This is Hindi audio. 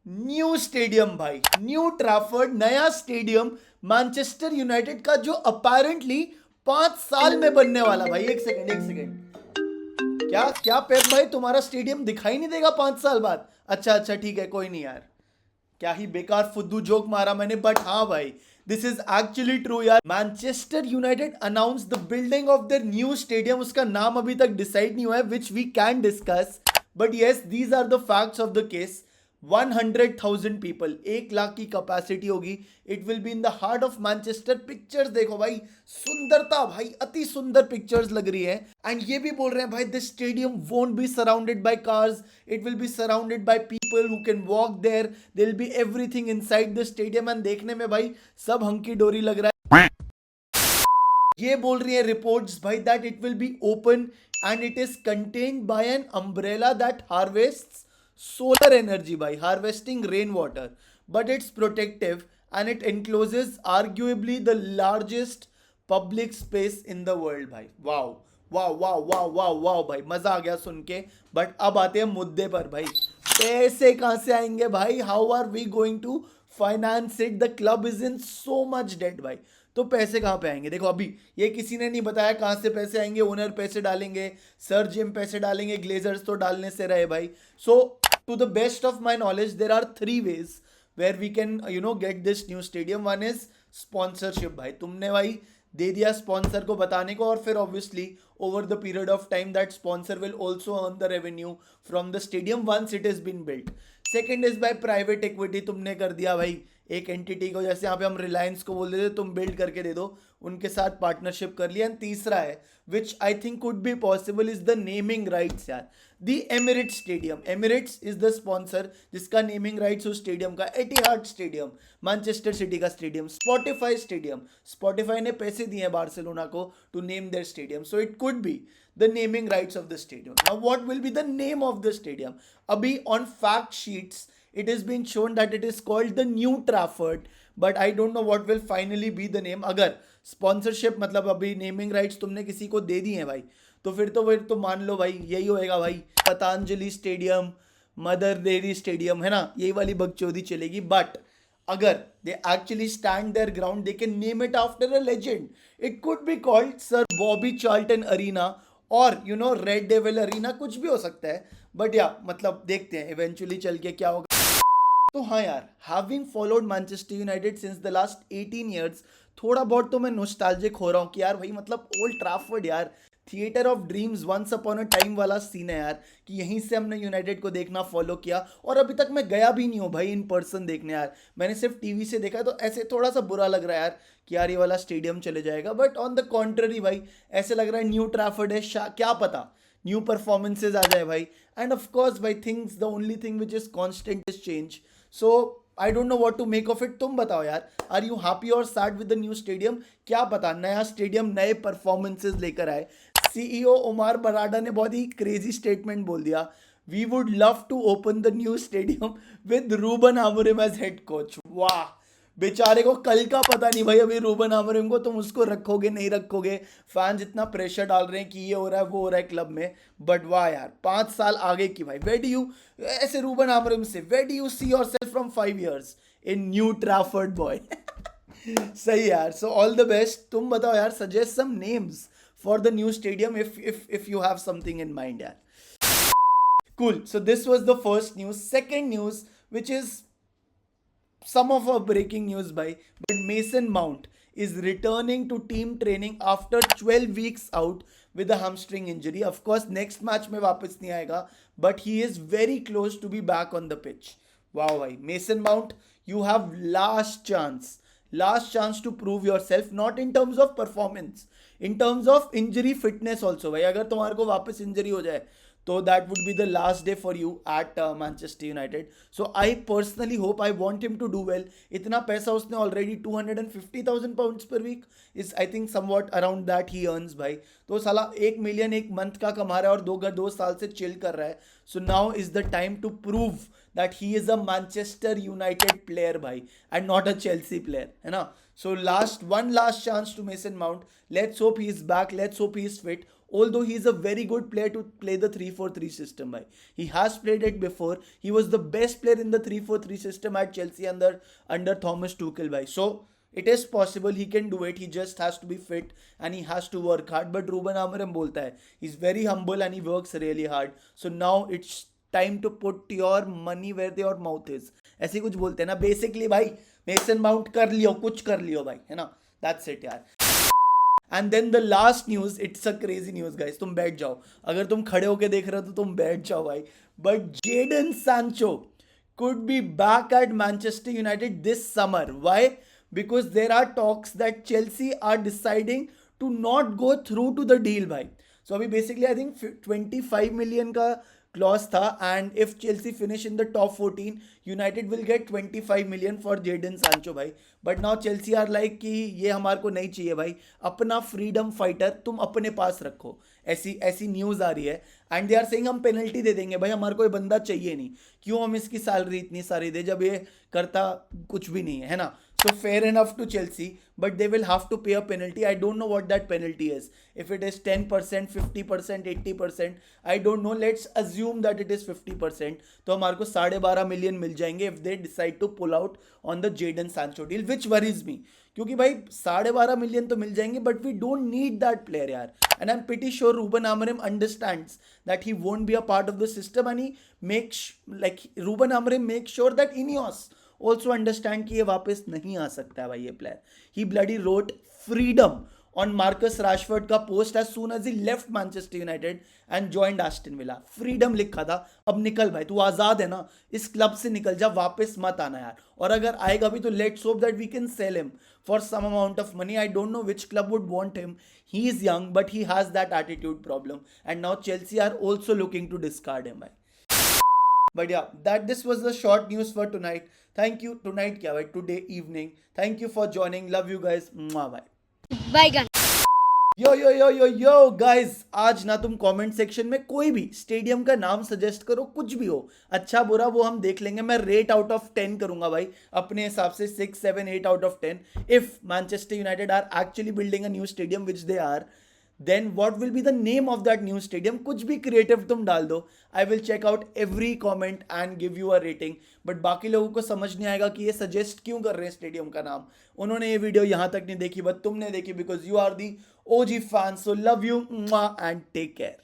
न्यू स्टेडियम भाई, न्यू ट्रैफर्ड, नया स्टेडियम मैनचेस्टर यूनाइटेड का, जो अपेरेंटली 5 साल में बनने वाला। भाई एक सेकंड, एक सेकंड, क्या क्या पेप भाई, तुम्हारा स्टेडियम दिखाई नहीं देगा 5 साल बाद? अच्छा अच्छा, ठीक है, कोई नहीं यार, क्या ही बेकार फुद्दू जोक मारा मैंने, बट हाँ भाई, दिस इज एक्चुअली ट्रू यार। Manchester United announce the building of their new stadium. उसका नाम अभी तक डिसाइड नहीं हुआ है, which we can discuss, but yes, these are the facts of the case. 100,000 people, 1 lakh की कैपेसिटी होगी। It will be in the heart of Manchester. Pictures देखो भाई, सुंदरता भाई, अति सुंदर पिक्चर्स लग रही है। एंड ये भी बोल रहे हैं भाई, this stadium won't be surrounded by cars, it will be surrounded by people who can walk there, there will be everything inside the stadium. And देखने में भाई सब हंकी डोरी लग रहा है। ये बोल रही है रिपोर्ट्स भाई, that it will be open and it is contained by an umbrella that harvests solar energy by harvesting rainwater, but it's protective and it encloses arguably the largest public space in the world भाई। Wow wow wow wow wow wow भाई, मजा आ गया सुन के। बट अब आते हैं मुद्दे पर भाई, पैसे कहां से आएंगे भाई? How are we going to finance it? The club is in so much debt भाई। तो पैसे कहाँ पे आएंगे? देखो अभी ये किसी ने नहीं बताया कहाँ से पैसे आएंगे। ओनर पैसे डालेंगे, सर जिम पैसे डालेंगे, ग्लेजर्स तो डालने से रहे भाई। सो to the best of my knowledge, there are 3 ways where we can get this new stadium. One is sponsorship भाई, तुमने भाई दे दिया स्पॉन्सर को बताने को, और फिर obviously over the period of time that sponsor will also earn the revenue from the stadium once it is been built. Second is by private equity, तुमने कर दिया भाई एक एंटिटी को, जैसे यहाँ पे हम रिलायंस को बोल देते तुम बिल्ड करके दे दो, उनके साथ पार्टनरशिप कर लिया। एंड तीसरा है, which I think could be possible, is the naming rights यार। The Emirates stadium, Emirates is the sponsor जिसका नेमिंग राइट्स उस स्टेडियम का। एटिहाद स्टेडियम, मैनचेस्टर सिटी का स्टेडियम। स्पॉटिफाई स्टेडियम, स्पॉटिफाई ने पैसे दिए हैं बार्सिलोना को to name their stadium, so it could be the naming rights of the stadium. Now what will be the name of the stadium? Abhi on fact sheets it has been shown that it is called the New Trafford, but I don't know what will finally be the name. अगर sponsorship मतलब अभी naming rights तुमने किसी को दे दी हैं भाई, तो फिर तो मान लो भाई यही होएगा भाई, Patanjali stadium, mother dairy stadium, है ना, यही वाली बकचोदी चलेगी। बट अगर they actually stand their ground, they can name it after a legend. It could be called Sir Bobby Charlton Arena और रेड डेविल अरीना, कुछ भी हो सकता है। बट या मतलब देखते हैं इवेंचुअली चल के क्या होगा। तो हाँ यार, having followed Manchester United since the last 18 years, थोड़ा बहुत तो मैं नॉस्टैल्जिक हो रहा हूँ कि यार भाई मतलब ओल्ड ट्रैफर्ड यार, theatre of dreams, once upon a time वाला सीन है यार, कि यहीं से हमने यूनाइटेड को देखना फॉलो किया। और अभी तक मैं गया भी नहीं हूँ भाई इन पर्सन देखने यार, मैंने सिर्फ टीवी से देखा है, तो ऐसे थोड़ा सा बुरा लग रहा है यार कि यार ये वाला स्टेडियम चले जाएगा। बट ऑन द कॉन्ट्ररी भाई, ऐसे लग रहा है न्यू ट्रैफर्ड है, क्या पता न्यू परफॉर्मेंसेज आ जाए भाई। एंड ऑफ कोर्स भाई, things, the only thing which is constant is change. So I don't know what to make of it. तुम बताओ यार, आर यू हैप्पी और sad with the new stadium? क्या पता नया स्टेडियम नए परफॉर्मेंसेज लेकर आए। सीईओ उमार बराडा ने बहुत ही क्रेजी स्टेटमेंट बोल दिया, we would love to open the new stadium with Ruben Amorim as head coach. वाह, बेचारे को कल का पता नहीं भाई, अभी रूबन आमोरिम को तुम उसको रखोगे नहीं रखोगे, फैंस इतना प्रेशर डाल रहे हैं कि ये हो रहा है वो हो रहा है क्लब में। बट वाह यार, 5 साल आगे की भाई, वेर डू यू, ऐसे रूबन आमोरिम से, where do you see yourself from 5 years in new Trafford boy. सही यार, सो ऑल द बेस्ट। तुम बताओ यार, suggest some names for the new stadium if you have something in mind yaar. Cool, so this was the first news. Second news, which is some of our breaking news by, but Mason Mount is returning to team training after 12 weeks out with a hamstring injury. Of course next match में वापस नहीं आएगा, but he is very close to be back on the pitch. Wow भाई, Mason Mount, you have last chance to prove yourself, not in terms of performance, in terms of injury fitness also भाई। अगर तुम्हारे को वापस इंजरी हो जाए तो that would be the last day for you at Manchester United. So I personally hope, I want him to do well. इतना पैसा उसने already 250,000 pounds per week is I think somewhat around that he earns भाई। तो साला 1 million एक मंथ का कमा रहा है और 2 साल से चिल कर रहा है। So now is the time to prove that he is a Manchester United player भाई and not a Chelsea player, है ना। So one last chance to Mason Mount. Let's hope he is back. Let's hope he is fit. although he is a very good player to play the 3-4-3 system bhai. He has played it before. He was the best player in the 3-4-3 system at Chelsea under Thomas Tuchel bhai. So it is possible, he can do it. He just has to be fit and he has to work hard. But Ruben Amorim bolta hai, he's very humble and he works really hard. So now it's time to put your money where your mouth is, ऐसे कुछ बोलते हैं ना बेसिकली भाई. मेसन माउंट कर लियो, कुछ कर लियो भाई, है ना. दैट्स इट यार. And then the last news, it's a crazy news guys. तुम बैठ जाओ, अगर तुम खड़े होके देख रहे हो तो तुम बैठ जाओ भाई. But Jadon Sancho could be back at Manchester United this summer. Why? Because there are talks that Chelsea are deciding to not go through to the deal भाई. So अभी basically I think 25 million का clause था, and if Chelsea finish in the top 14, United will get 25 million for Jadon Sancho भाई. But now Chelsea are like कि ये हमारे को नहीं चाहिए भाई, अपना फ्रीडम फाइटर तुम अपने पास रखो. ऐसी न्यूज़ आ रही है. एंड दे आर सेइंग हम पेनल्टी दे देंगे भाई, हमारे को ये बंदा चाहिए नहीं, क्यों हम इसकी सैलरी इतनी सारी दे जब ये करता कुछ भी नहीं है ना. So fair enough to Chelsea, but they will have to pay a penalty. I don't know what that penalty is. If it is 10%, 50%, 80%, I don't know. Let's assume that it is 50%. तो हमारे को 12.5 million मिल जाएंगे if they decide to pull out on the Jadon Sancho deal, which worries me. क्योंकि भाई 12.5 million तो मिल जाएंगे, but we don't need that player यार. And I'm pretty sure Ruben Amorim understands that he won't be a part of the system, and he makes Ruben Amorim makes sure that Ineos also understand कि ये वापस नहीं आ सकता है भाई ये player. He bloody wrote freedom on Marcus Rashford का post as soon as he left Manchester United and joined Aston Villa. Freedom लिखा था. अब निकल भाई, तू आज़ाद है ना, इस क्लब से निकल जा, वापस मत आना यार. और अगर आएगा भी तो let's hope that we can sell him for some amount of money. I don't know which club would want him. He is young, but he has that attitude problem. And now Chelsea are also looking to discard him. But yeah, this was the short news for tonight. Thank you. Tonight kya bhai? Today evening. Thank you for joining. Love you guys. Mwah, bye. Bye guys. Yo guys, आज ना तुम कमेंट सेक्शन में कोई भी स्टेडियम का नाम सजेस्ट करो, कुछ भी हो, अच्छा बुरा वो हम देख लेंगे. मैं रेट आउट ऑफ 10 करूंगा भाई अपने हिसाब से, 6, 7, 8 out of 10. If Manchester United are actually building a new stadium, which they are, then what will be the name of that new stadium? कुछ भी क्रिएटिव तुम डाल दो. I will check out every comment and give you a rating. But बाकी लोगों को समझ नहीं आएगा कि ये सजेस्ट क्यों कर रहे हैं स्टेडियम का नाम. उन्होंने ये वीडियो यहाँ तक नहीं देखी, बट तुमने देखी because you are the OG fan. So love you and take care.